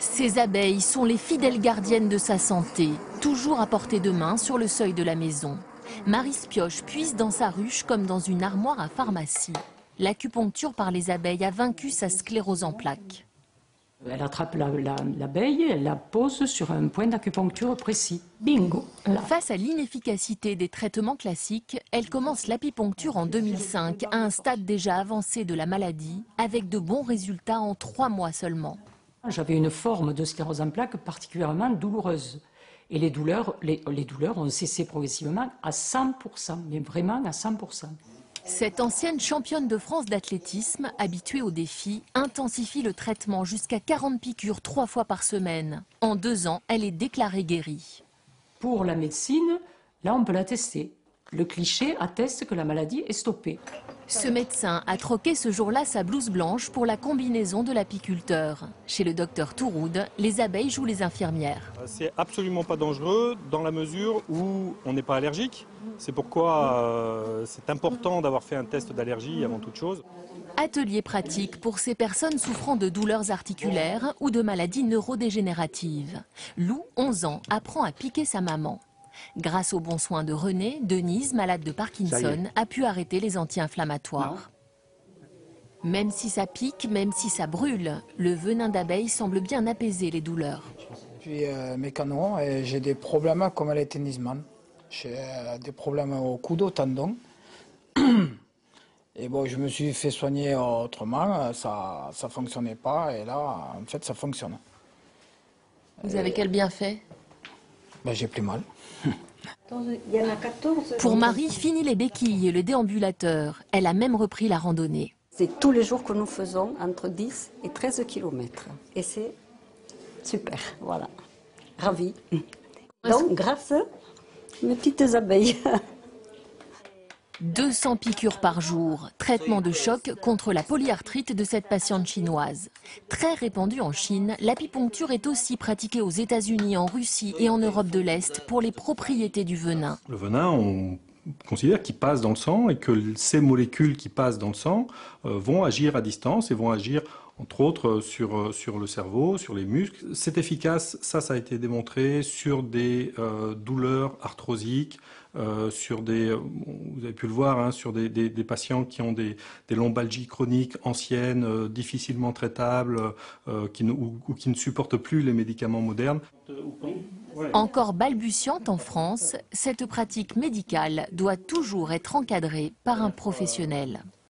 Ces abeilles sont les fidèles gardiennes de sa santé, toujours à portée de main sur le seuil de la maison. Marie Spioche puise dans sa ruche comme dans une armoire à pharmacie. L'acupuncture par les abeilles a vaincu sa sclérose en plaques. Elle attrape l'abeille, elle la pose sur un point d'acupuncture précis. Bingo! Là. Face à l'inefficacité des traitements classiques, elle commence l'apipuncture en 2005, à un stade déjà avancé de la maladie, avec de bons résultats en 3 mois seulement. J'avais une forme de sclérose en plaques particulièrement douloureuse. Et les douleurs ont cessé progressivement à 100%, mais vraiment à 100%. Cette ancienne championne de France d'athlétisme, habituée aux défis, intensifie le traitement jusqu'à 40 piqûres 3 fois par semaine. En 2 ans, elle est déclarée guérie. Pour la médecine, là on peut l'attester. Le cliché atteste que la maladie est stoppée. Ce médecin a troqué ce jour-là sa blouse blanche pour la combinaison de l'apiculteur. Chez le docteur Touroud, les abeilles jouent les infirmières. C'est absolument pas dangereux dans la mesure où on n'est pas allergique. C'est pourquoi c'est important d'avoir fait un test d'allergie avant toute chose. Atelier pratique pour ces personnes souffrant de douleurs articulaires ou de maladies neurodégénératives. Lou, 11 ans, apprend à piquer sa maman. Grâce aux bons soins de René, Denise, malade de Parkinson, a pu arrêter les anti-inflammatoires. Même si ça pique, même si ça brûle, le venin d'abeille semble bien apaiser les douleurs. Je suis mécano et j'ai des problèmes comme les tennisman. J'ai des problèmes au coude, au tendon. Et bon, je me suis fait soigner autrement, ça ne fonctionnait pas et là, en fait, ça fonctionne. Vous avez quel bienfait? Ben, j'ai plus mal. Pour Marie, fini les béquilles et le déambulateur. Elle a même repris la randonnée. C'est tous les jours que nous faisons entre 10 et 13 km. Et c'est super, voilà. Ravie. Donc, grâce à mes petites abeilles. 200 piqûres par jour, traitement de choc contre la polyarthrite de cette patiente chinoise. Très répandue en Chine, l'apipuncture est aussi pratiquée aux États-Unis, en Russie et en Europe de l'Est pour les propriétés du venin. Le venin, on considère qu'il passe dans le sang et que ces molécules qui passent dans le sang vont agir à distance et vont agir entre autres sur le cerveau, sur les muscles. C'est efficace, ça a été démontré sur des douleurs arthrosiques, sur des, vous avez pu le voir, hein, sur des patients qui ont des lombalgies chroniques anciennes, difficilement traitables, ou qui ne supportent plus les médicaments modernes. Encore balbutiante en France, cette pratique médicale doit toujours être encadrée par un professionnel.